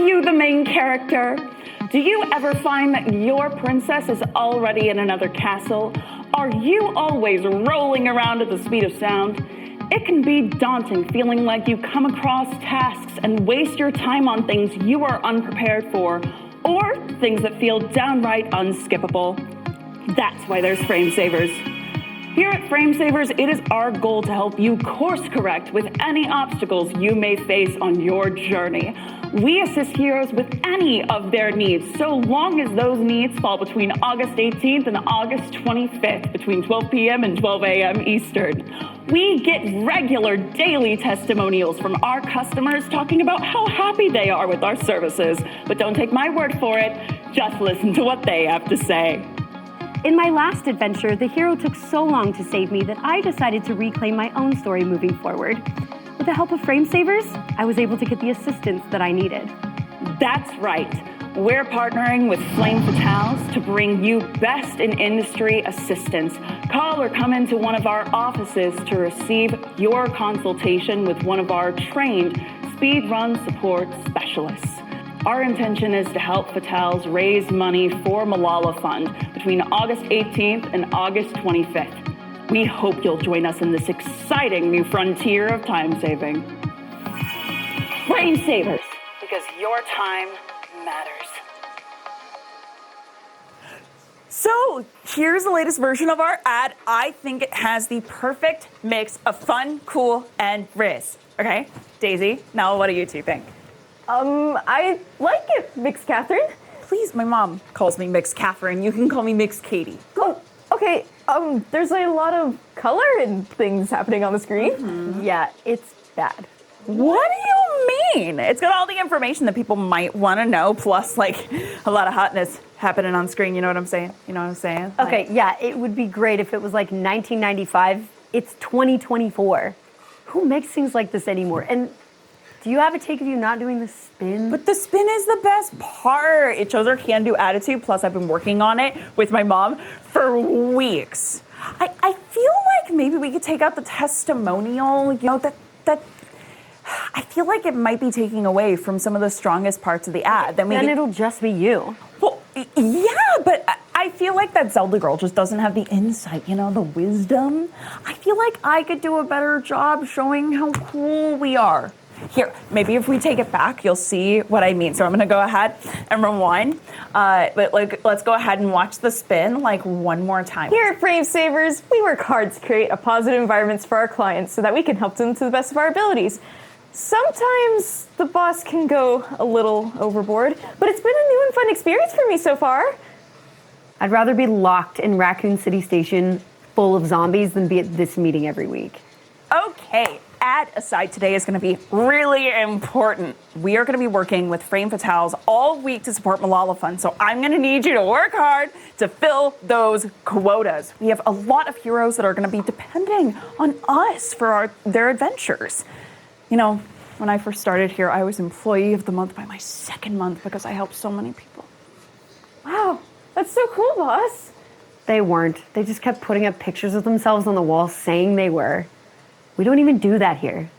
you the main character? Do you ever find that your princess is already in another castle? Are you always rolling around at the speed of sound? It can be daunting feeling like you come across tasks and waste your time on things you are unprepared for, or things that feel downright unskippable. That's why there's Frame Savers. Here at Frame Savers, it is our goal to help you course correct with any obstacles you may face on your journey. We assist heroes with any of their needs, so long as those needs fall between August 18th and August 25th, between 12 p.m. and 12 a.m. Eastern. We get regular daily testimonials from our customers talking about how happy they are with our services. But don't take my word for it, just listen to what they have to say. In my last adventure, the hero took so long to save me that I decided to reclaim my own story moving forward. With the help of Frame Savers, I was able to get the assistance that I needed. That's right. We're partnering with Flame Fatales to bring you best in industry assistance. Call or come into one of our offices to receive your consultation with one of our trained speed run support specialists. Our intention is to help Fatales raise money for Malala Fund between August 18th and August 25th. We hope you'll join us in this exciting new frontier of time saving. Frame Savers, because your time matters. So here's the latest version of our ad. I think it has the perfect mix of fun, cool, and riz. Okay, Daisy, now what do you two think? I like it, Mix Catherine. Please, my mom calls me Mix Catherine. You can call me Mix Katie. Oh, okay. There's a lot of color and things happening on the screen. Mm-hmm. Yeah, it's bad. What do you mean? It's got all the information that people might want to know, plus like a lot of hotness happening on screen. You know what I'm saying? Okay, yeah, it would be great if it was like 1995. It's 2024. Who makes things like this anymore? And do you have a take of you not doing the spin? But the spin is the best part. It shows our can-do attitude. Plus, I've been working on it with my mom for weeks. I feel like maybe we could take out the testimonial. That I feel like it might be taking away from some of the strongest parts of the ad. Then it'll just be you. Well, yeah, but I feel like that Zelda girl just doesn't have the insight, the wisdom. I feel like I could do a better job showing how cool we are. Here, maybe if we take it back, you'll see what I mean. So I'm going to go ahead and rewind. But let's go ahead and watch the spin one more time. Here at Frame Savers, we work hard to create a positive environments for our clients so that we can help them to the best of our abilities. Sometimes the boss can go a little overboard, but it's been a new and fun experience for me so far. I'd rather be locked in Raccoon City Station full of zombies than be at this meeting every week. Okay. Ad aside today is going to be really important. We are going to be working with Frame Fatales all week to support Malala Fund, so I'm going to need you to work hard to fill those quotas. We have a lot of heroes that are going to be depending on us for their adventures. When I first started here, I was Employee of the Month by my second month because I helped so many people. Wow, that's so cool, boss. They weren't. They just kept putting up pictures of themselves on the wall saying they were. We don't even do that here.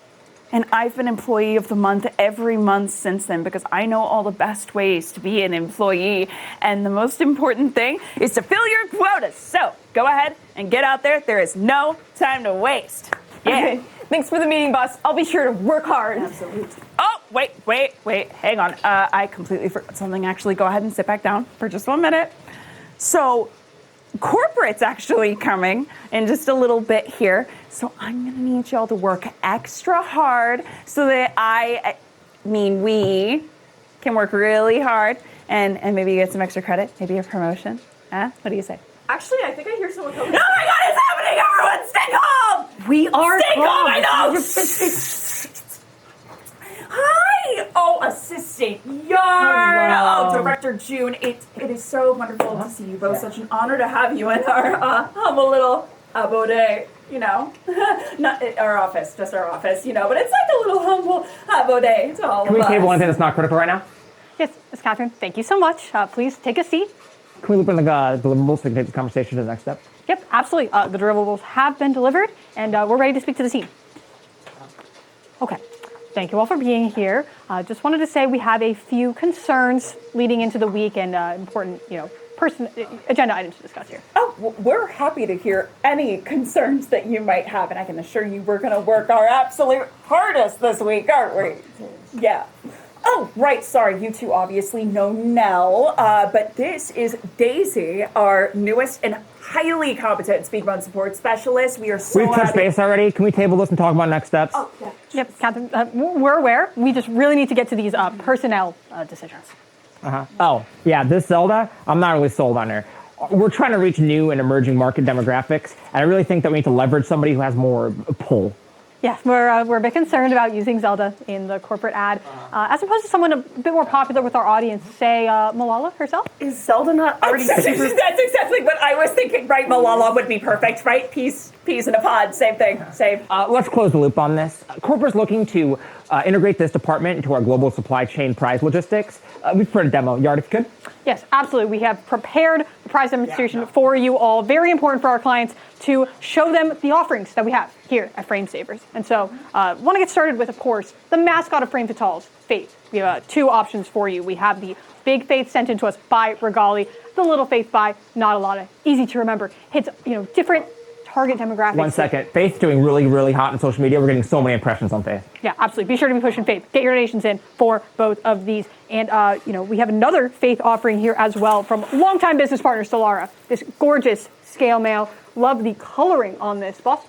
And I've been Employee of the Month every month since then because I know all the best ways to be an employee. And the most important thing is to fill your quotas. So go ahead and get out there. There is no time to waste. Yeah. Okay. Thanks for the meeting, boss. I'll be sure to work hard. Absolutely. Oh, wait. Hang on. I completely forgot something. Actually, go ahead and sit back down for just 1 minute. So corporate's actually coming in just a little bit here. So I'm going to need y'all to work extra hard so that we can work really hard and maybe get some extra credit, maybe a promotion. What do you say? Actually, I think I hear someone coming. Oh my God, it's happening! Everyone, stay calm! We are stay calm, I know! Hi! Oh, assistant Yarn! Hello. Oh, Director June. It is so wonderful to see you both. Such an honor to have you in our humble little abode, Not our office, just our office, but it's like a little humble abode to all of us. Can we table anything that's not critical right now? Yes, Ms. Catherine, thank you so much. Please take a seat. Can we loop in the deliverables so we can take the conversation to the next step? Yep, absolutely. The deliverables have been delivered, and we're ready to speak to the team. Okay. Thank you all for being here. Just wanted to say we have a few concerns leading into the week and important, agenda items to discuss here. Oh, we're happy to hear any concerns that you might have, and I can assure you we're going to work our absolute hardest this week, aren't we? Yeah. Oh, right, sorry, you two obviously know Nell, but this is Daisy, our newest and highly competent speedrun support specialist. We are so We've touched base already. Can we table this and talk about next steps? Oh, yeah. Yep, Catherine, we're aware. We just really need to get to these personnel decisions. Oh, yeah, this Zelda, I'm not really sold on her. We're trying to reach new and emerging market demographics, and I really think that we need to leverage somebody who has more pull. Yes, we're a bit concerned about using Zelda in the corporate ad, as opposed to someone a bit more popular with our audience, say Malala herself. Is Zelda not already super? That's exactly what I was thinking, right? Malala would be perfect, right? Peace in a pod, same thing, same. Let's close the loop on this. Corporate's looking to integrate this department into our global supply chain prize logistics. We've prepared a demo. Yard, if you could. Yes, absolutely. We have prepared the prize demonstration for you all. Very important for our clients to show them the offerings that we have here at Frame Savers. And so, want to get started with, of course, the mascot of Frame Fatales, Faith. We have two options for you. We have the Big Faith sent in to us by Regali, the Little Faith by Not a Lot. Easy to remember. Hits different target demographics. 1 second. Faith's doing really, really hot on social media. We're getting so many impressions on Faith. Yeah, absolutely. Be sure to be pushing Faith. Get your donations in for both of these. And, we have another Faith offering here as well from longtime business partner Solara. This gorgeous scale mail. Love the coloring on this, boss.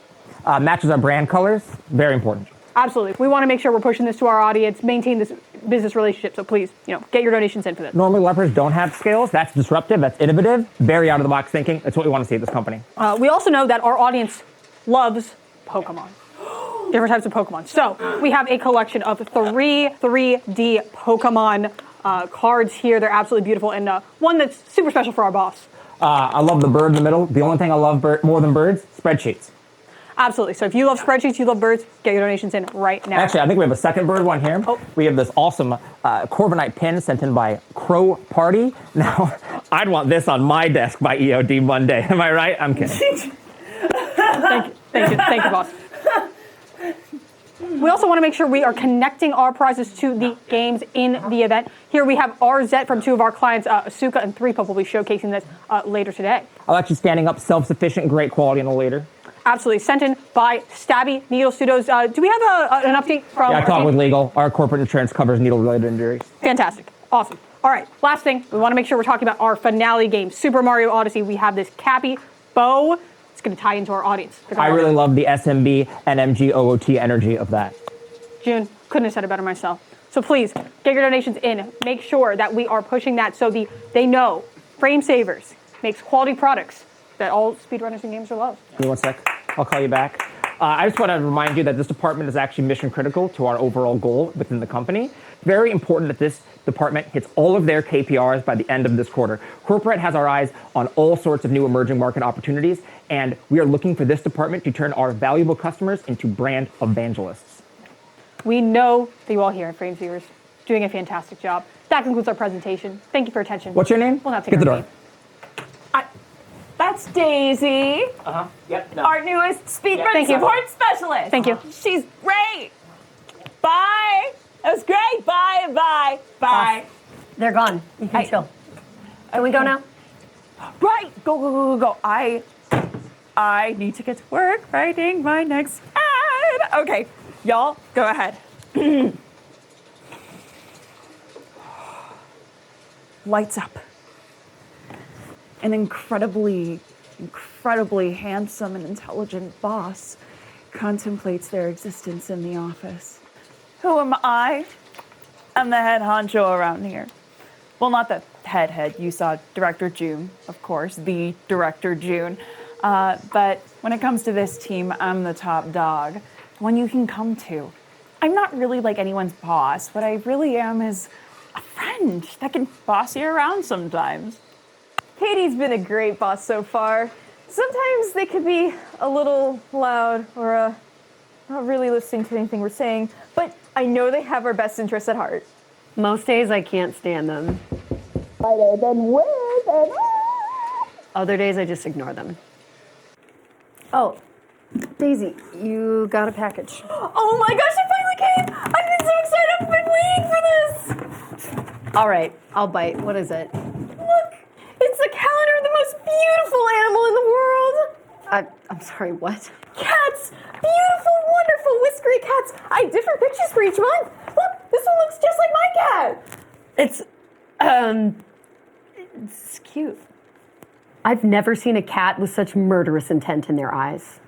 Matches our brand colors. Very important. Absolutely. We want to make sure we're pushing this to our audience, maintain this business relationship. So please, get your donations in for this. Normally, lepers don't have scales. That's disruptive. That's innovative. Very out of the box thinking. That's what we want to see at this company. We also know that our audience loves Pokemon. Different types of Pokemon. So we have a collection of 3D Pokemon cards here. They're absolutely beautiful, and one that's super special for our boss. I love the bird in the middle. The only thing I love more than birds, spreadsheets. Absolutely. So if you love spreadsheets, you love birds, get your donations in right now. Actually, I think we have a second bird one here. Oh. We have this awesome Corviknight pin sent in by Crow Party. Now, I'd want this on my desk by EOD Monday. Am I right? I'm kidding. Thank you, boss. We also want to make sure we are connecting our prizes to the games in the event. Here we have RZ from two of our clients, Asuka and 3Pup will be showcasing this later today. I'll actually standing up, self-sufficient, great quality in the later. Absolutely. Sent in by Stabby Needle Studios. Do we have an update from Yeah, I our talked team? with legal. Our corporate insurance covers needle-related injuries. Fantastic. Awesome. All right. Last thing, we want to make sure we're talking about our finale game, Super Mario Odyssey. We have this Cappy bow. It's going to tie into our audience. I really love the SMB and MGOOT energy of that. June, couldn't have said it better myself. So please, get your donations in. Make sure that we are pushing that so they know Frame Savers makes quality products that all speedrunners and gamers love. Give me 1 sec. I'll call you back. I just want to remind you that this department is actually mission critical to our overall goal within the company. Very important that this department hits all of their KPRs by the end of this quarter. Corporate has our eyes on all sorts of new emerging market opportunities, and we are looking for this department to turn our valuable customers into brand evangelists. We know that you all here at Frame Savers doing a fantastic job. That concludes our presentation. Thank you for your attention. What's your name? We'll now take Get the our door. leave. That's Daisy, Yep. No. our newest speedrun Thank you. support specialist. Thank you. She's great. Bye. That was great. Bye, bye, bye. They're gone. You can chill. Can we go now? Right. Go. I need to get to work writing my next ad. Okay, y'all, go ahead. Lights up. An incredibly handsome and intelligent boss contemplates their existence in the office. Who am I? I'm the head honcho around here. Well, not the head. You saw Director June, of course, the Director June. But when it comes to this team, I'm the top dog. One you can come to. I'm not really like anyone's boss. What I really am is a friend that can boss you around sometimes. Katie's been a great boss so far. Sometimes they could be a little loud or not really listening to anything we're saying, but I know they have our best interests at heart. Most days I can't stand them. Other days I just ignore them. Oh, Daisy, you got a package. Oh my gosh, it finally came! I've been so excited! I've been waiting for this! All right, I'll bite. What is it? Look! It's the calendar of the most beautiful animal in the world! I'm sorry, what? Cats! Beautiful, wonderful, whiskery cats! I have different pictures for each month! Look! This one looks just like my cat! It's cute. I've never seen a cat with such murderous intent in their eyes.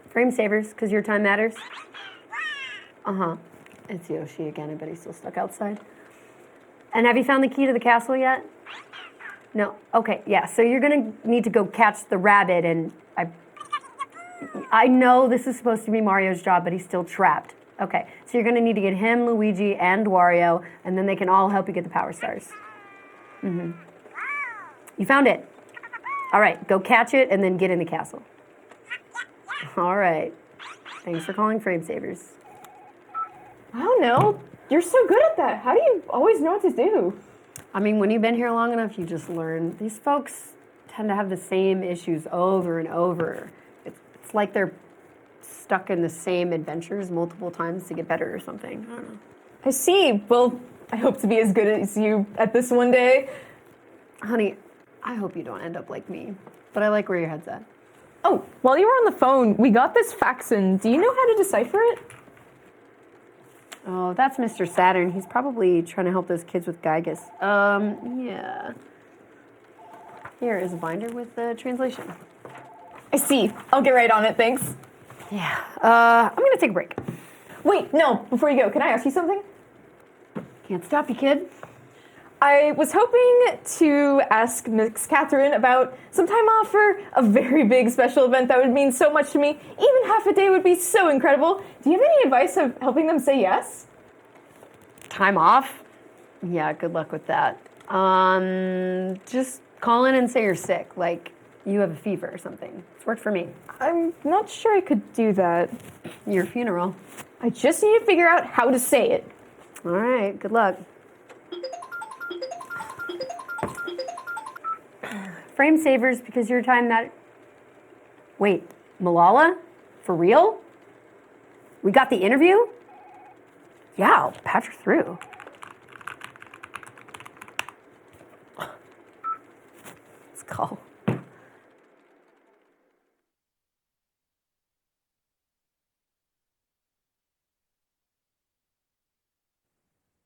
Frame savers, because your time matters. It's Yoshi again. I bet he's still stuck outside. And have you found the key to the castle yet? No. Okay. Yeah. So you're gonna need to go catch the rabbit, and I know this is supposed to be Mario's job, but he's still trapped. Okay. So you're gonna need to get him, Luigi, and Wario, and then they can all help you get the power stars. You found it. All right. Go catch it, and then get in the castle. All right. Thanks for calling Frame Savers. I don't know. You're so good at that. How do you always know what to do? I mean, when you've been here long enough, you just learn. These folks tend to have the same issues over and over. It's like they're stuck in the same adventures multiple times to get better or something. I don't know. I see. Well, I hope to be as good as you at this one day. Honey, I hope you don't end up like me. But I like where your head's at. Oh, while you were on the phone, we got this faxin. Do you know how to decipher it? Oh, that's Mr. Saturn. He's probably trying to help those kids with Gygus. Yeah. Here is a binder with the translation. I see. I'll get right on it, thanks. Yeah. I'm gonna take a break. Wait, no, before you go, can I ask you something? Can't stop you, kid. I was hoping to ask Miss Catherine about some time off for a very big special event that would mean so much to me. Even half a day would be so incredible. Do you have any advice of helping them say yes? Time off? Yeah, good luck with that. Just call in and say you're sick, like you have a fever or something. It's worked for me. I'm not sure I could do that. Your funeral. I just need to figure out how to say it. All right, good luck. Frame savers because your time that. Wait, Malala? For real? We got the interview? Yeah, I'll patch her through. Let's call.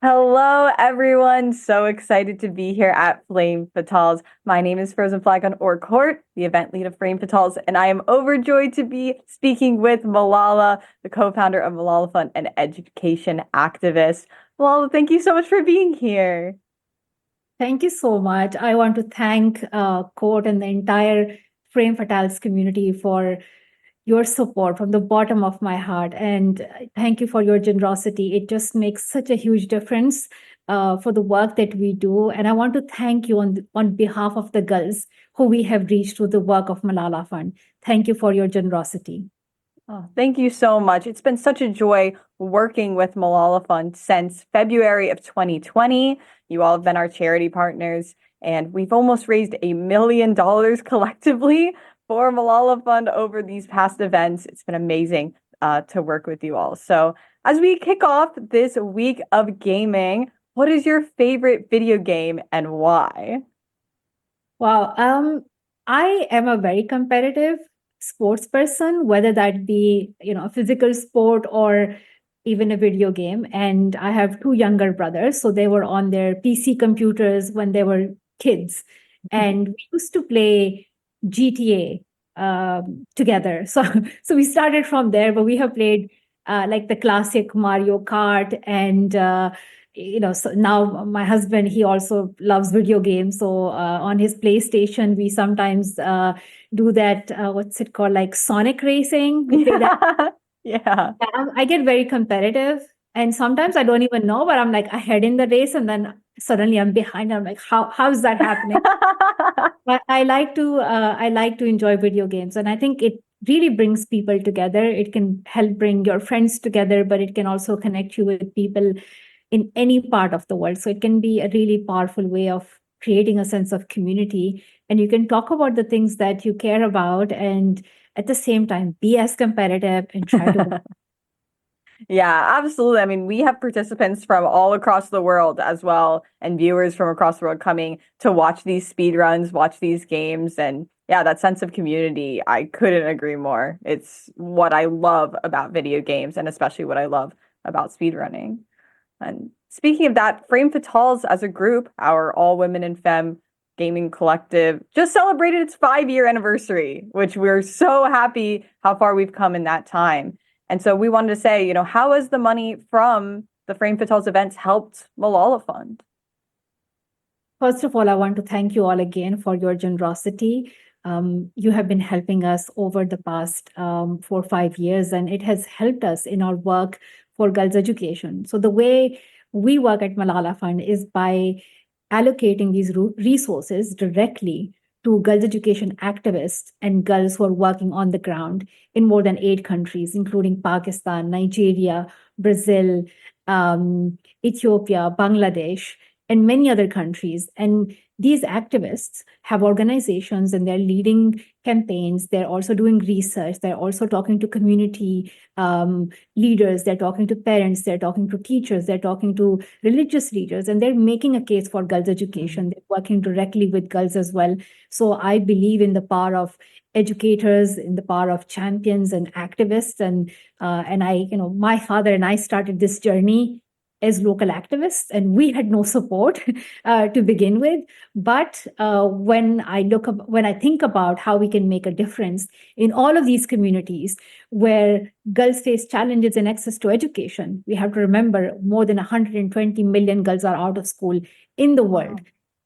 Hello, everyone. So excited to be here at Flame Fatales. My name is Frozen Flag on Orc Court, the event lead of Flame Fatales, and I am overjoyed to be speaking with Malala, the co-founder of Malala Fund and education activist. Malala, thank you so much for being here. Thank you so much. I want to thank Court and the entire Frame Fatales community for your support from the bottom of my heart. And thank you for your generosity. It just makes such a huge difference for the work that we do. And I want to thank you on behalf of the girls who we have reached through the work of Malala Fund. Thank you for your generosity. Oh, thank you so much. It's been such a joy working with Malala Fund since February of 2020. You all have been our charity partners, and we've almost raised $1 million collectively for Malala Fund over these past events. It's been amazing to work with you all. So as we kick off this week of gaming, what is your favorite video game and why? Wow. I am a very competitive sports person, whether that be, a physical sport or even a video game. And I have two younger brothers, so they were on their PC computers when they were kids. And we used to play GTA together. So we started from there, but we have played like the classic Mario Kart and so now my husband, he also loves video games. So on his PlayStation, we sometimes do that, what's it called, like Sonic Racing. We play that. Yeah. I get very competitive. And sometimes I don't even know, but I'm like ahead in the race and then suddenly I'm behind. I'm like, how is that happening? But I like to enjoy video games. And I think it really brings people together. It can help bring your friends together, but it can also connect you with people in any part of the world. So it can be a really powerful way of creating a sense of community. And you can talk about the things that you care about and at the same time, be as competitive and try to. Yeah, absolutely. I mean, we have participants from all across the world as well, and viewers from across the world coming to watch these speed runs, watch these games. And yeah, that sense of community, I couldn't agree more. It's what I love about video games, and especially what I love about speedrunning. And speaking of that, Frame Fatales as a group, our all women and femme gaming collective, just celebrated its 5-year anniversary, which we're so happy how far we've come in that time. And so we wanted to say, how has the money from the Frame Fatales events helped Malala Fund? First of all, I want to thank you all again for your generosity. You have been helping us over the past 4 or 5 years, and it has helped us in our work for girls' education. So the way we work at Malala Fund is by allocating these resources directly to girls' education activists and girls who are working on the ground in more than 8 countries, including Pakistan, Nigeria, Brazil, Ethiopia, Bangladesh, and many other countries. And these activists have organizations and they're leading campaigns. They're also doing research. They're also talking to community leaders. They're talking to parents. They're talking to teachers. They're talking to religious leaders. And they're making a case for girls' education. They're working directly with girls as well. So I believe in the power of educators, in the power of champions and activists. And I, my father and I started this journey as local activists, and we had no support to begin with. But when I think about how we can make a difference in all of these communities where girls face challenges in access to education, we have to remember more than 120 million girls are out of school in the world.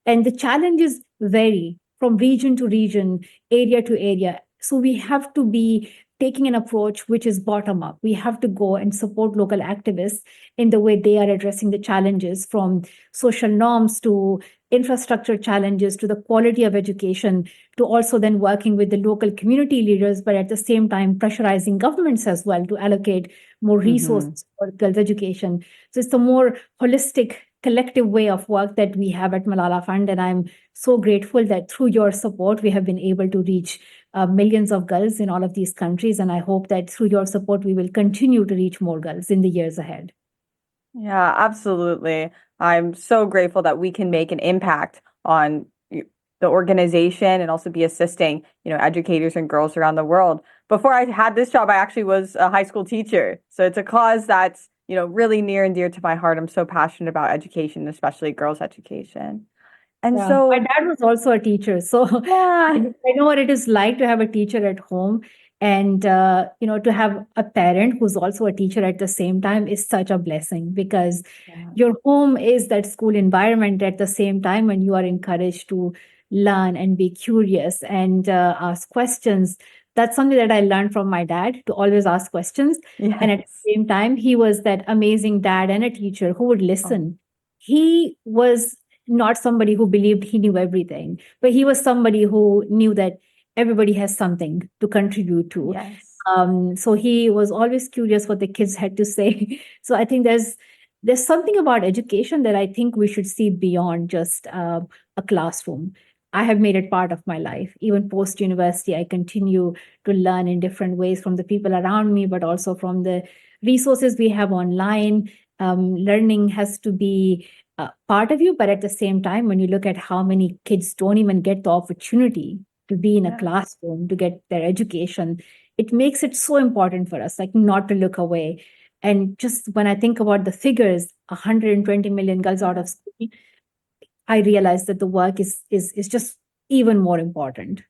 And the challenges vary from region to region, area to area. So we have to be taking an approach which is bottom up. We have to go and support local activists in the way they are addressing the challenges, from social norms to infrastructure challenges to the quality of education, to also then working with the local community leaders, but at the same time pressurizing governments as well to allocate more resources for girls' education. So it's a more holistic, collective way of work that we have at Malala Fund. And I'm so grateful that through your support, we have been able to reach millions of girls in all of these countries. And I hope that through your support, we will continue to reach more girls in the years ahead. Yeah, absolutely. I'm so grateful that we can make an impact on the organization and also be assisting, educators and girls around the world. Before I had this job, I actually was a high school teacher. So it's a cause that's, really near and dear to my heart. I'm so passionate about education, especially girls' education. And Yeah. so My dad was also a teacher, so yeah, I know what it is like to have a teacher at home, and to have a parent who's also a teacher at the same time is such a blessing, because your home is that school environment at the same time, when you are encouraged to learn and be curious and ask questions. That's something that I learned from my dad, to always ask questions. yes. And at the same time, he was that amazing dad and a teacher who would listen. He was not somebody who believed he knew everything, but he was somebody who knew that everybody has something to contribute to. Yes. So he was always curious what the kids had to say. So I think there's something about education that I think we should see beyond just a classroom. I have made it part of my life. Even post university, I continue to learn in different ways from the people around me, but also from the resources we have online. Learning has to be part of you, but at the same time, when you look at how many kids don't even get the opportunity to be in a classroom to get their education, it makes it so important for us, like, not to look away. And just when I think about the figures, 120 million girls out of school, I realize that the work is just even more important.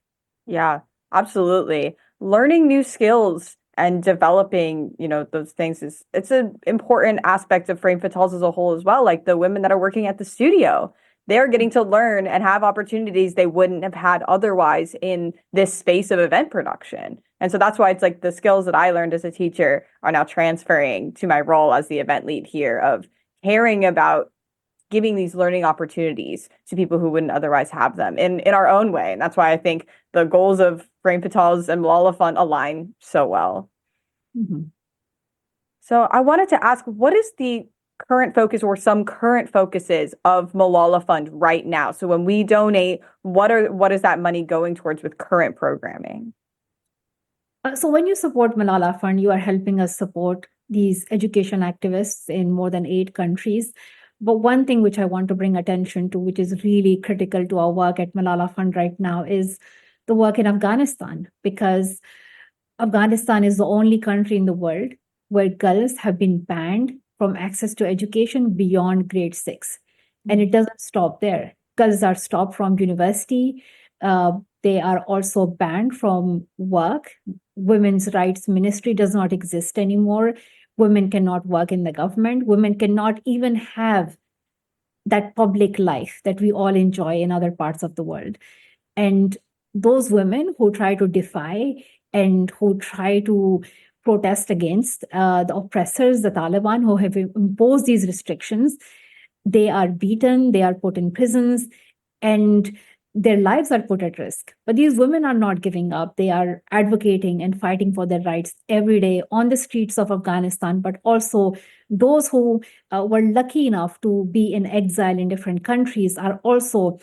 Yeah, absolutely. Learning new skills and developing, those things it's an important aspect of Frame Fatales as a whole as well. Like the women that are working at the studio, they're getting to learn and have opportunities they wouldn't have had otherwise in this space of event production. And so that's why it's like the skills that I learned as a teacher are now transferring to my role as the event lead here, of caring about giving these learning opportunities to people who wouldn't otherwise have them in our own way. And that's why I think the goals of Frame Fatales and Malala Fund align so well. Mm-hmm. So I wanted to ask, what is the current focus or some current focuses of Malala Fund right now? So when we donate, what is that money going towards with current programming? So when you support Malala Fund, you are helping us support these education activists in more than 8 countries. But one thing which I want to bring attention to, which is really critical to our work at Malala Fund right now, is the work in Afghanistan, because Afghanistan is the only country in the world where girls have been banned from access to education beyond grade 6. And it doesn't stop there. Girls are stopped from university. They are also banned from work. Women's rights ministry does not exist anymore. Women cannot work in the government. Women cannot even have that public life that we all enjoy in other parts of the world. And those women who try to defy and who try to protest against the oppressors, the Taliban, who have imposed these restrictions, they are beaten, they are put in prisons, and their lives are put at risk. But these women are not giving up. They are advocating and fighting for their rights every day on the streets of Afghanistan, but also those who were lucky enough to be in exile in different countries are also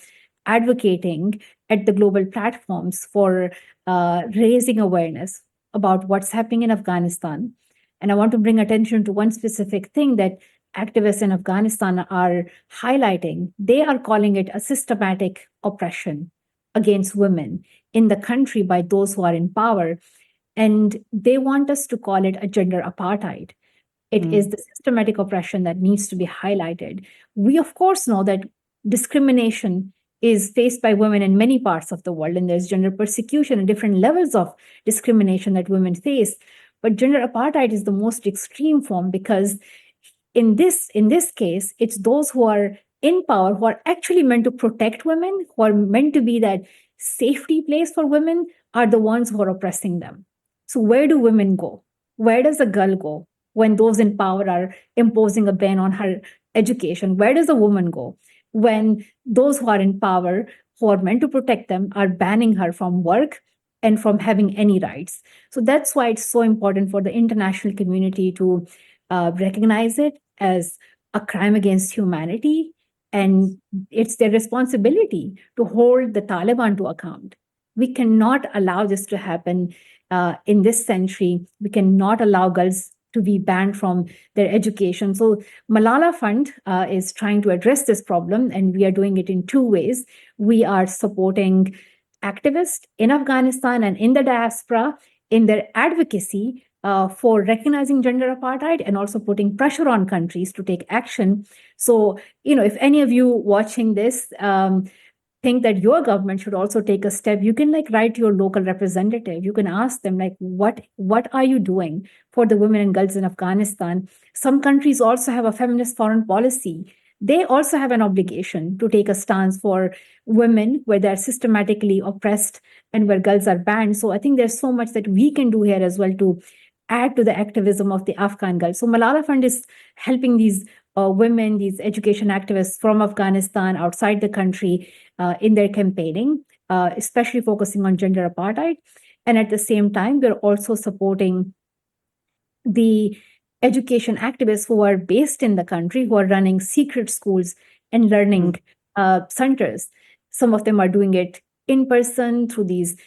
advocating at the global platforms for raising awareness about what's happening in Afghanistan. And I want to bring attention to one specific thing that activists in Afghanistan are highlighting. They are calling it a systematic oppression against women in the country by those who are in power. And they want us to call it a gender apartheid. It is the systematic oppression that needs to be highlighted. We, of course, know that discrimination is faced by women in many parts of the world, and there's gender persecution and different levels of discrimination that women face. But gender apartheid is the most extreme form, because in this case, it's those who are in power, who are actually meant to protect women, who are meant to be that safety place for women, are the ones who are oppressing them. So where do women go? Where does a girl go when those in power are imposing a ban on her education? Where does a woman go when those who are in power, who are meant to protect them, are banning her from work and from having any rights? So that's why it's so important for the international community to recognize it as a crime against humanity, and it's their responsibility to hold the Taliban to account. We cannot allow this to happen in this century. We cannot allow girls to be banned from their education. So Malala Fund is trying to address this problem, and we are doing it in 2 ways. We are supporting activists in Afghanistan and in the diaspora in their advocacy for recognizing gender apartheid and also putting pressure on countries to take action. So, if any of you watching this think that your government should also take a step, you can write to your local representative. You can ask them what are you doing for the women and girls in Afghanistan? Some countries also have a feminist foreign policy. They also have an obligation to take a stance for women where they're systematically oppressed and where girls are banned. So I think there's so much that we can do here as well to add to the activism of the Afghan girls. So Malala Fund is helping these women, these education activists from Afghanistan outside the country in their campaigning, especially focusing on gender apartheid. And at the same time, we're also supporting the education activists who are based in the country, who are running secret schools and learning centers. Some of them are doing it in person through these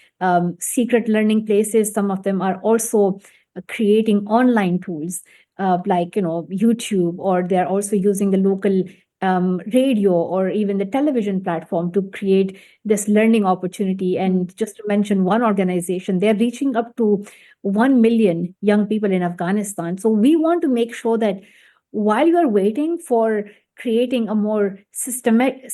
secret learning places. Some of them are also creating online tools like YouTube, or they're also using the local radio or even the television platform to create this learning opportunity. And just to mention one organization, they're reaching up to 1 million young people in Afghanistan. So we want to make sure that while you are waiting for creating a more systematic,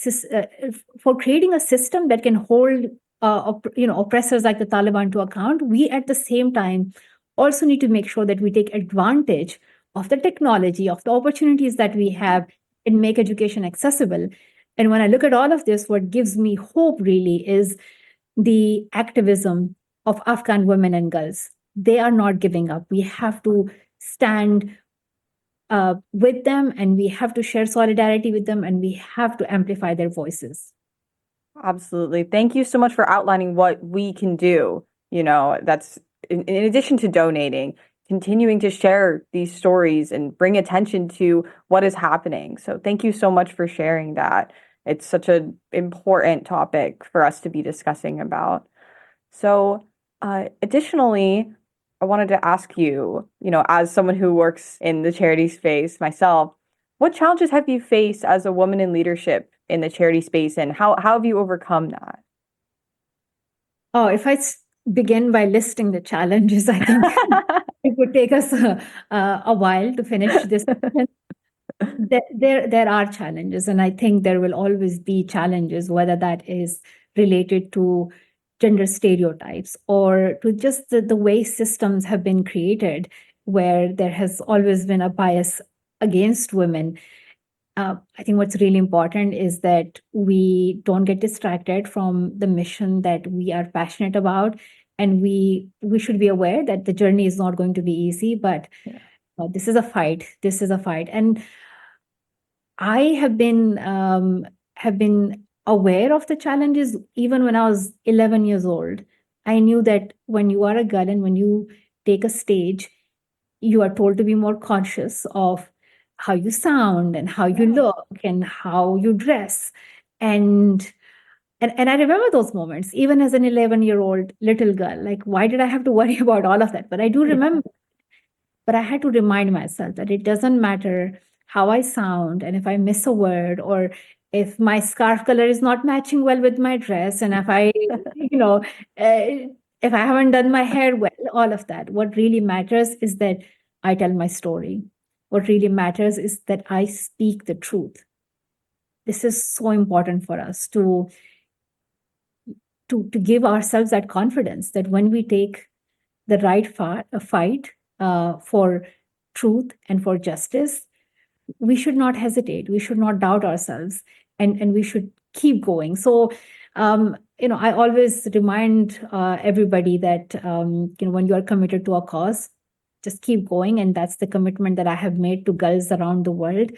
for creating a system that can hold oppressors like the Taliban to account, we at the same time also need to make sure that we take advantage of the technology, of the opportunities that we have, and make education accessible. And when I look at all of this, what gives me hope really is the activism of Afghan women and girls. They are not giving up. We have to stand with them, and we have to share solidarity with them, and we have to amplify their voices. Absolutely. Thank you so much for outlining what we can do. That's in addition to donating, continuing to share these stories and bring attention to what is happening. So thank you so much for sharing that. It's such an important topic for us to be discussing about. So additionally, I wanted to ask you, as someone who works in the charity space myself, what challenges have you faced as a woman in leadership in the charity space, and how have you overcome that? Oh, if begin by listing the challenges, I think it would take us a while to finish this. There are challenges, and I think there will always be challenges, whether that is related to gender stereotypes or to just the way systems have been created, where there has always been a bias against women. I think what's really important is that we don't get distracted from the mission that we are passionate about, and we should be aware that the journey is not going to be easy, but this is a fight. This is a fight, and I have been aware of the challenges even when I was 11 years old. I knew that when you are a girl and when you take a stage, you are told to be more conscious of how you sound and how you look and how you dress. And I remember those moments, even as an 11-year-old little girl. Like, why did I have to worry about all of that? But I do remember. But I had to remind myself that it doesn't matter how I sound, and if I miss a word, or if my scarf color is not matching well with my dress, and if I, if I haven't done my hair well, all of that. What really matters is that I tell my story. What really matters is that I speak the truth. This is so important for us to give ourselves that confidence that when we take the right fight for truth and for justice, we should not hesitate. We should not doubt ourselves, and we should keep going. So, I always remind everybody that when you are committed to a cause, just keep going, and that's the commitment that I have made to girls around the world.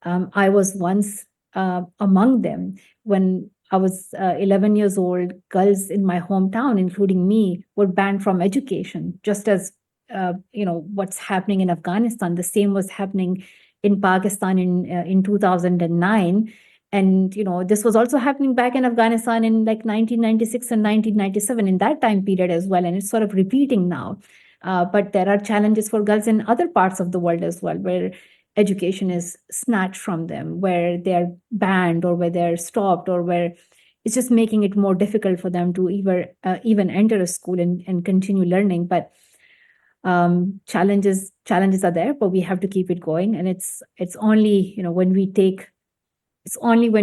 I was once among them when I was 11 years old. Girls in my hometown, including me, were banned from education, just as what's happening in Afghanistan. The same was happening in Pakistan in 2009, and this was also happening back in Afghanistan in like 1996 and 1997, in that time period as well, and it's sort of repeating now. But there are challenges for girls in other parts of the world as well, where education is snatched from them, where they're banned or where they're stopped, or where it's just making it more difficult for them to even enter a school and continue learning. But challenges are there, but we have to keep it going. And it's only when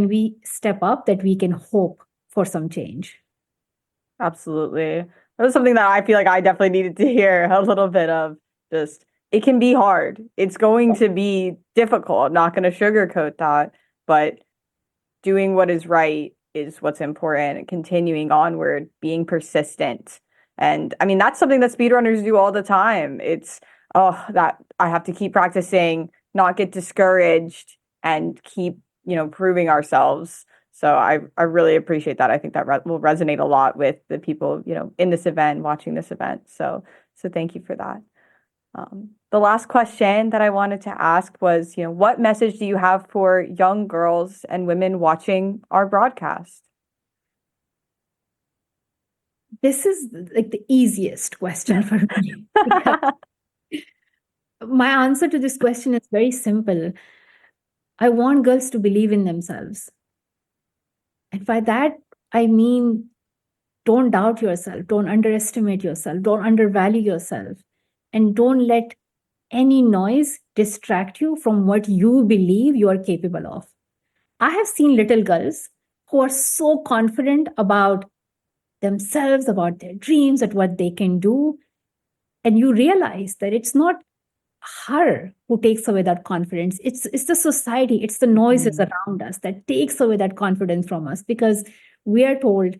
we step up that we can hope for some change. Absolutely. That was something that I feel like I definitely needed to hear a little bit of. Just, it can be hard. It's going to be difficult. I'm not going to sugarcoat that, but doing what is right is what's important, and continuing onward, being persistent. And I mean, that's something that speedrunners do all the time. It's, that I have to keep practicing, not get discouraged, and keep, proving ourselves. So I really appreciate that. I think that will resonate a lot with the people, in this event, watching this event. So thank you for that. The last question that I wanted to ask was, what message do you have for young girls and women watching our broadcast? This is like the easiest question for me. My answer to this question is very simple. I want girls to believe in themselves. And by that, I mean, don't doubt yourself, don't underestimate yourself, don't undervalue yourself, and don't let any noise distract you from what you believe you are capable of. I have seen little girls who are so confident about themselves, about their dreams, at what they can do. And you realize that it's not her who takes away that confidence. It's the society, it's the noises around us that takes away that confidence from us, because we are told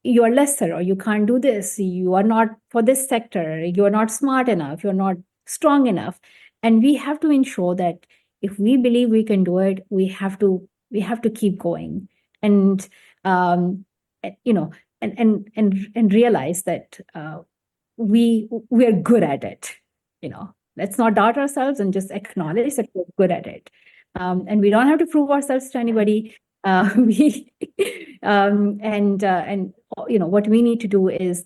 you are lesser, or you can't do this, you are not for this sector, you are not smart enough, you're not strong enough. And we have to ensure that if we believe we can do it, we have to keep going, and and realize that we are good at it. Let's not doubt ourselves, and just acknowledge that we're good at it. And we don't have to prove ourselves to anybody. What we need to do is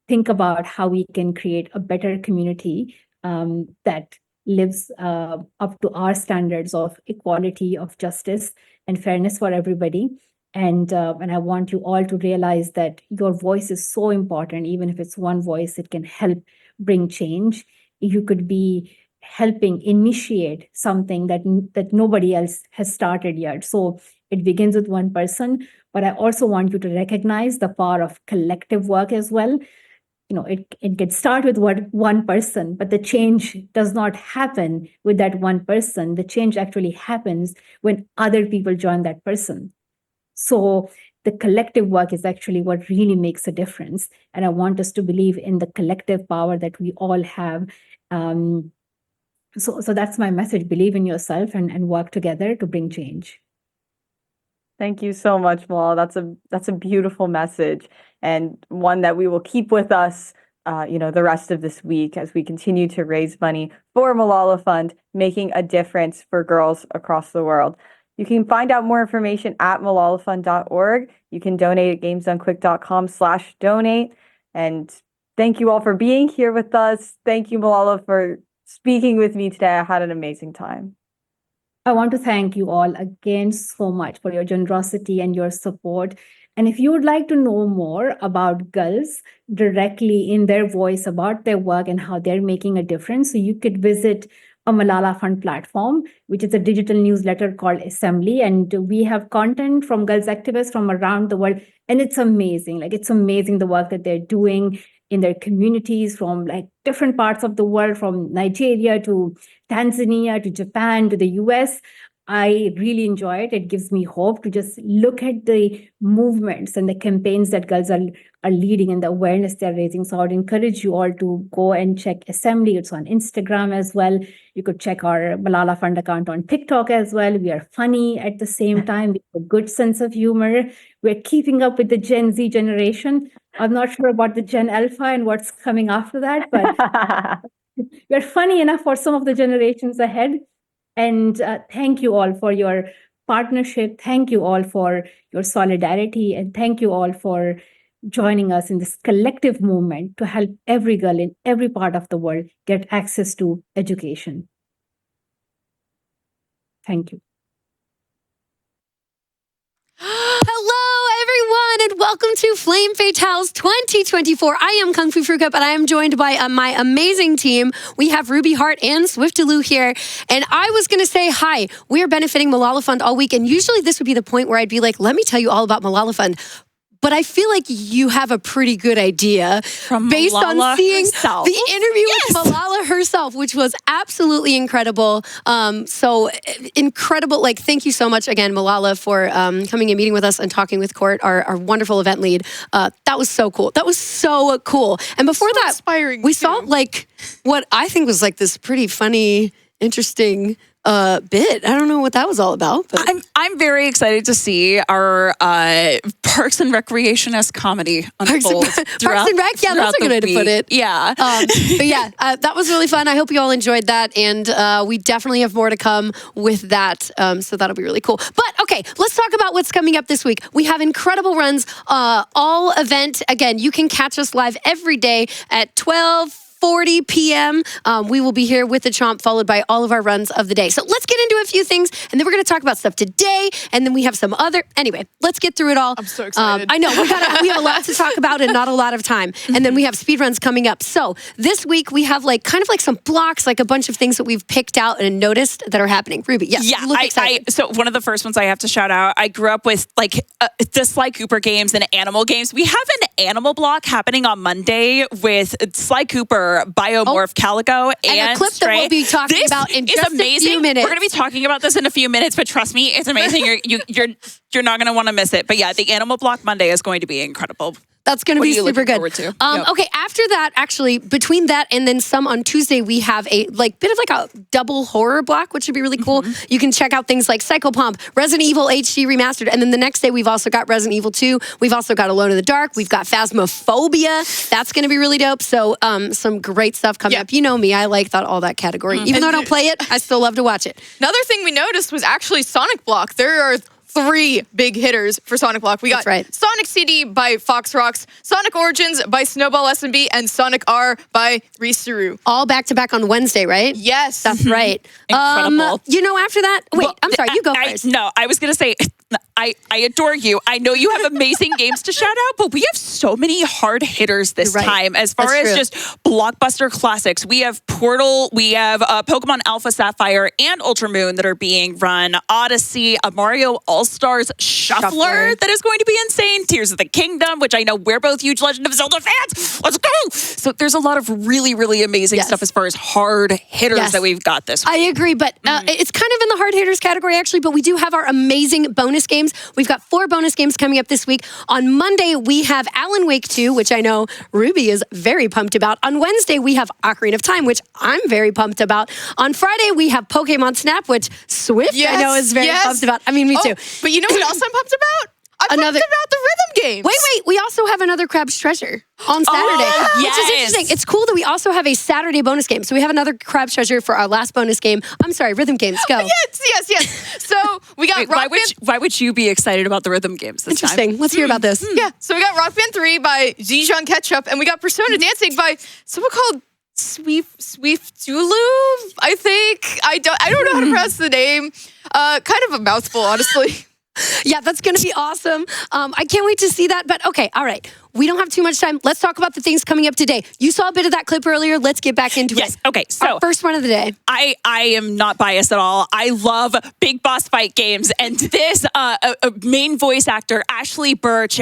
think about how we can create a better community that lives up to our standards of equality, of justice, and fairness for everybody. And I want you all to realize that your voice is so important. Even if it's one voice, it can help bring change. You could be helping initiate something that nobody else has started yet. So it begins with one person, but I also want you to recognize the power of collective work as well. It can start with one person, but the change does not happen with that one person. The change actually happens when other people join that person. So the collective work is actually what really makes a difference. And I want us to believe in the collective power that we all have. So that's my message. Believe in yourself and work together to bring change. Thank you so much, Malala. That's a beautiful message, and one that we will keep with us, the rest of this week as we continue to raise money for Malala Fund, making a difference for girls across the world. You can find out more information at malalafund.org. You can donate at gamesdonequick.com/donate. And thank you all for being here with us. Thank you, Malala, for speaking with me today. I had an amazing time. I want to thank you all again so much for your generosity and your support. And if you would like to know more about girls directly in their voice, about their work and how they're making a difference, so you could visit a Malala Fund platform, which is a digital newsletter called Assembly. And we have content from girls activists from around the world. And it's amazing. It's amazing the work that they're doing in their communities from different parts of the world, from Nigeria to Tanzania to Japan to the US. I really enjoy it. It gives me hope to just look at the movements and the campaigns that girls are leading and the awareness they're raising. So I would encourage you all to go and check Assembly. It's on Instagram as well. You could check our Malala Fund account on TikTok as well. We are funny at the same time. We have a good sense of humor. We're keeping up with the Gen Z generation. I'm not sure about the Gen Alpha and what's coming after that, but we're funny enough for some of the generations ahead. And thank you all for your partnership. Thank you all for your solidarity. And thank you all for joining us in this collective movement to help every girl in every part of the world get access to education. Thank you. Hello, everyone, and welcome to Flame Fatales 2024. I am Kung Fu Fruka, but I am joined by my amazing team. We have Ruby Hart and Swiftaloo here. And I was going to say, hi, we are benefiting Malala Fund all week. And usually this would be the point where I'd be like, let me tell you all about Malala Fund. But I feel like you have a pretty good idea based on seeing the interview with Malala herself, which was absolutely incredible. So incredible. Thank you so much again, Malala, for coming and meeting with us and talking with Court, our wonderful event lead. That was so cool. That was so cool. And before that, inspiring we saw what I think was this pretty funny, interesting bit. I don't know what that was all about. But I'm very excited to see our Parks and Recreation-esque comedy unfold. Parks and Rec, yeah, that's a good way to put it. Yeah. But yeah, that was really fun. I hope you all enjoyed that. And we definitely have more to come with that. So that'll be really cool. But okay, let's talk about what's coming up this week. We have incredible runs all event. Again, you can catch us live every day at 12:40 p.m. We will be here with the Chomp, followed by all of our runs of the day. So let's get into a few things, and then we're going to talk about stuff today, and then we have some other. Anyway, let's get through it all. I'm so excited. I know we have a lot to talk about and not a lot of time, and then we have speed runs coming up. So this week we have kind of some blocks, a bunch of things that we've picked out and noticed that are happening. Ruby, yes, yeah, you look excited. So one of the first ones I have to shout out. I grew up with the Sly Cooper games and animal games. We have an animal block happening on Monday with Sly Cooper, Biomorph, Calico, and a clip Stray. that we'll be talking about in just amazing. a few minutes. We're going to be talking about this in a few minutes, but trust me, it's amazing. You're not going to want to miss it. But yeah, the Animal Block Monday is going to be incredible. That's going to be super good. Yep. Okay, after that, actually, between that and then some on Tuesday, we have a bit of a double horror block, which would be really cool. Mm-hmm. You can check out things like Psychopomp, Resident Evil HD Remastered, and then the next day we've also got Resident Evil 2. We've also got Alone in the Dark. We've got Phasmophobia. That's going to be really dope. So some great stuff coming up. You know me, I like all that category. Even though I don't play it, I still love to watch it. Another thing we noticed was actually Sonic Block. There are 3 big hitters for Sonic Block. We got Sonic CD by Fox Rocks, Sonic Origins by Snowball SMB, and Sonic R by Risuru. All back-to-back on Wednesday, right? Yes. That's right. Incredible. After that, wait, I'm sorry, you go first. No, I was going to say, I adore you. I know you have amazing games to shout out, but we have so many hard hitters this time as far as just blockbuster classics. We have Portal, we have Pokemon Alpha Sapphire and Ultra Moon that are being run, Odyssey, a Mario All-Stars Shuffler that is going to be insane, Tears of the Kingdom, which I know we're both huge Legend of Zelda fans. Let's go! So there's a lot of really, really amazing stuff as far as hard hitters that we've got this week. I agree, but it's kind of in the hard hitters category, actually, but we do have our amazing bonus games. We've got 4 bonus games coming up this week. On Monday, we have Alan Wake 2, which I know Ruby is very pumped about. On Wednesday, we have Ocarina of Time, which I'm very pumped about. On Friday, we have Pokemon Snap, which Swift, I know, is very pumped about. I mean, me too. But you know what else I'm pumped about? I'm pumped about the rhythm games. Wait. We also have another Crab's Treasure on Saturday. Which is interesting. It's cool that we also have a Saturday bonus game. So we have another Crab's Treasure for our last bonus game. I'm sorry, rhythm games, go. Yes. So we got Rock Band. Why would you be excied about the rhythm games this Interesting. time? Let's hear about this. Yeah, so we got Rock Band 3 by Zijan Ketchup, and we got Persona Dancing by someone called Swiftulu, I think. I don't know how to pronounce the name. Kind of a mouthful, honestly. Yeah, that's going to be awesome. I can't wait to see that. But okay, all right. We don't have too much time. Let's talk about the things coming up today. You saw a bit of that clip earlier. Let's get back into it. Yes. Okay. So our first one of the day. I am not biased at all. I love big boss fight games, and this a main voice actor Ashley Birch.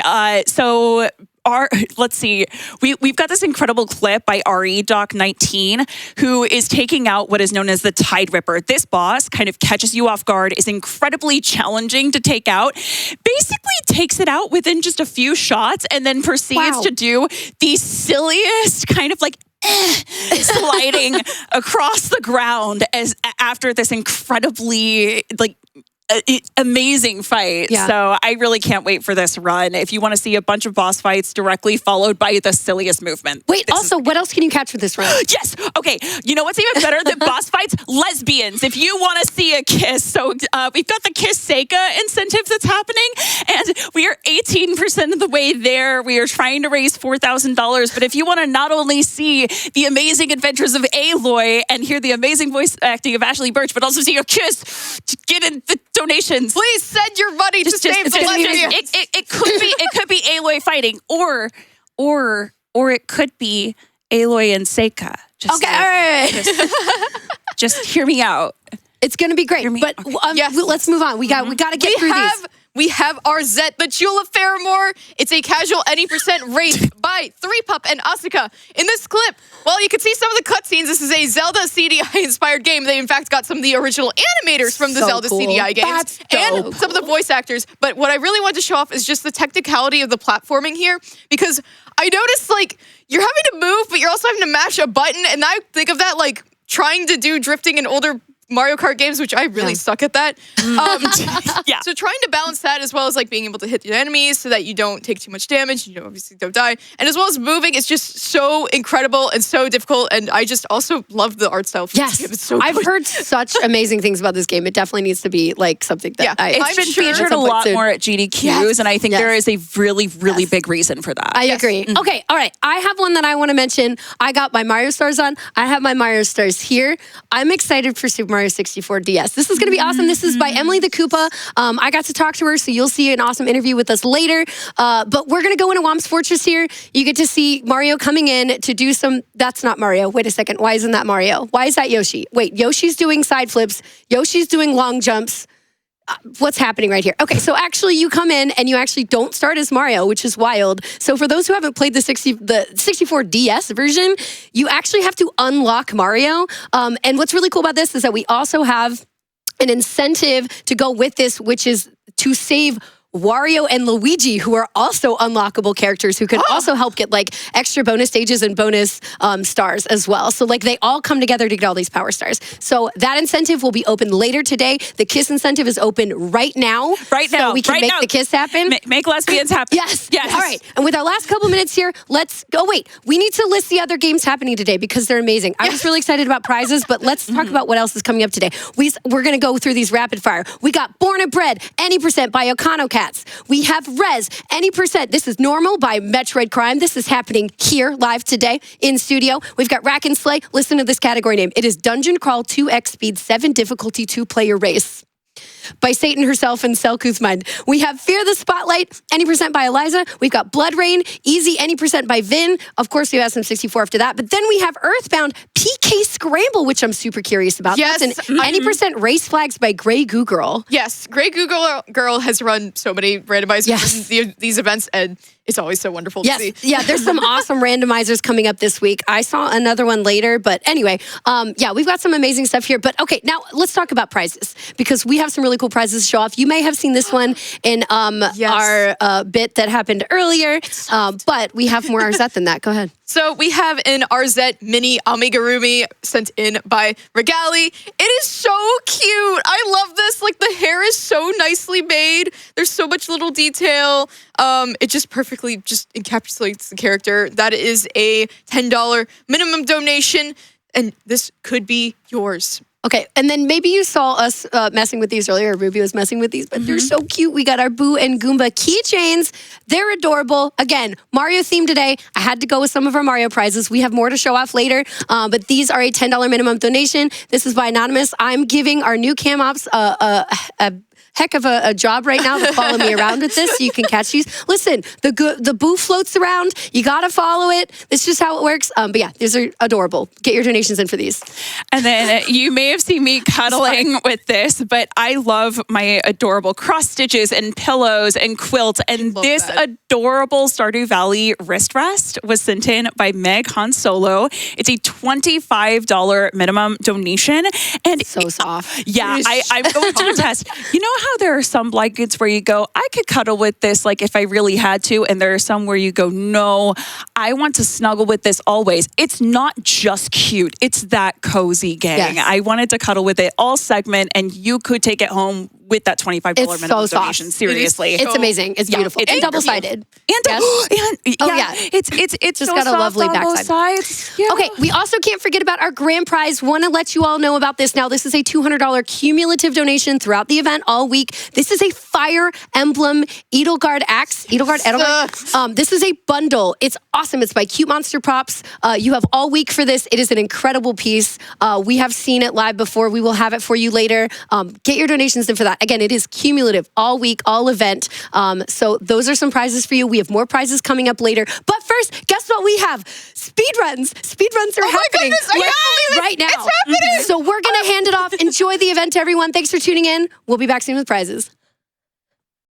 Let's see. We've got this incredible clip by ReDoc19, who is taking out what is known as the Tide Ripper. This boss kind of catches you off guard, is incredibly challenging to take out, basically takes it out within just a few shots, and then proceeds to do the silliest kind of like sliding across the ground after this incredibly amazing fight. Yeah. So I really can't wait for this run. If you want to see a bunch of boss fights directly followed by the silliest movement. Wait, what else can you catch with this run? Yes. Okay. You know what's even better than boss fights? Lesbians. If you want to see a kiss. So we've got the Kiss Seika incentive that's happening, and we are 18% of the way there. We are trying to raise $4,000. But if you want to not only see the amazing adventures of Aloy and hear the amazing voice acting of Ashley Birch, but also see a kiss, get in the donations. Please send your money to save the Lesbians. It could be Aloy fighting, or it could be Aloy and Seika. All right. Just hear me out. It's going to be great. But let's move on. We got to get through these. We have Arzette, the Chula Faramore. It's a casual any % rape by 3Pup and Asuka. In this clip, well, you can see some of the cutscenes. This is a Zelda CDI-inspired game. They, in fact, got some of the original animators from the Zelda CDI games and some of the voice actors. But what I really want to show off is just the technicality of the platforming here, because I noticed, you're having to move, but you're also having to mash a button, and I think of that trying to do drifting in older Mario Kart games, which I really suck at that. So trying to balance that as well as being able to hit the enemies so that you don't take too much damage, you obviously don't die, and as well as moving, it's just so incredible and so difficult. And I just also love the art style. Yes, it's so I've heard such amazing things about this game. It definitely needs to be something that it's been featured a lot more at GDQs, and I think there is a really, really big reason for that. I agree. Okay, all right. I have one that I want to mention. I got my Mario Stars on. I have my Mario Stars here. I'm excited for Super Mario 64 DS. This is going to be awesome. This is by Emily the Koopa. I got to talk to her, so you'll see an awesome interview with us later. But we're going to go into Whomp's Fortress here. You get to see Mario coming in to do some... That's not Mario. Wait a second. Why isn't that Mario? Why is that Yoshi? Wait, Yoshi's doing side flips. Yoshi's doing long jumps. What's happening right here? Okay, so actually you come in and you actually don't start as Mario, which is wild. So for those who haven't played the 64 DS version, you actually have to unlock Mario. And what's really cool about this is that we also have an incentive to go with this, which is to save Wario and Luigi, who are also unlockable characters who can also help get like extra bonus stages and bonus stars as well. So like they all come together to get all these power stars. So that incentive will be open later today. The Kiss incentive is open right now. Right now. So we can make the Kiss happen. Make lesbians happen. Yes. All right. And with our last couple minutes here, let's go. Wait, we need to list the other games happening today because they're amazing. I was really excited about prizes, but let's talk about what else is coming up today. We're going to go through these rapid fire. We got Born and Bred, Any Percent by Okano Cats. We have Rez, Any Percent. This is Normal by Metroid Crime. This is happening here live today in studio. We've got Rack and Slay. Listen to this category name. It is Dungeon Crawl 2x Speed 7 Difficulty 2-player race by Satan herself and Selku's Mind. We have Fear the Spotlight, Any Percent by Eliza. We've got Blood Rain, Easy, Any Percent by Vin. Of course, we have SM64 after that. But then we have Earthbound, PK Scramble, which I'm super curious about. Yes. That's an Any Percent Race Flags by Grey Goo Girl. Yes, Grey Goo Girl has run so many randomizers in these events, and it's always so wonderful to see. Yeah, there's some awesome randomizers coming up this week. I saw another one later, but anyway, we've got some amazing stuff here. But okay, now let's talk about prizes because we have some really cool prizes to show off. You may have seen this one in our bit that happened earlier, but we have more Arzette than that. Go ahead. So we have an Arzette mini amigurumi sent in by Regali. It is so cute. I love this. Like the hair is so nicely made. There's so much little detail. It just perfectly just encapsulates the character. That is a $10 minimum donation, and this could be yours. Okay, and then maybe you saw us messing with these earlier. Ruby was messing with these, but they're so cute. We got our Boo and Goomba keychains. They're adorable. Again, Mario theme today. I had to go with some of our Mario prizes. We have more to show off later, but these are a $10 minimum donation. This is by Anonymous. I'm giving our new cam ops a heck of a job right now to follow me around with this so you can catch these. Listen, the Boo floats around. You got to follow it. It's just how it works. But yeah, these are adorable. Get your donations in for these. And then you may have seen me cuddling with this, but I love my adorable cross stitches and pillows and quilt. And this adorable Stardew Valley wrist rest was sent in by Meg Han Solo. It's a $25 minimum donation. And so soft. Yeah, I'm going to attest. You know how there are some blankets where you go, I could cuddle with this like if I really had to, and there are some where you go, no, I want to snuggle with this always. It's not just cute, it's that cozy, gang. Yes. I wanted to cuddle with it all segment, and you could take it home with that $25 minimum donation. Seriously. It's amazing. It's beautiful. And double-sided. And it's just so got a lovely backside. Okay, we also can't forget about our grand prize. Want to let you all know about this now. This is a $200 cumulative donation throughout the event all week. This is a Fire Emblem Edelgard axe. Edelgard. This is a bundle. It's awesome. It's by Cute Monster Props. You have all week for this. It is an incredible piece. We have seen it live before. We will have it for you later. Get your donations in for that. Again, it is cumulative all week, all event. So those are some prizes for you. We have more prizes coming up later. But first, guess what we have? Speedruns. Speedruns are happening right now. It's happening. So we're going to hand it off. Enjoy the event, everyone. Thanks for tuning in. We'll be back soon with prizes.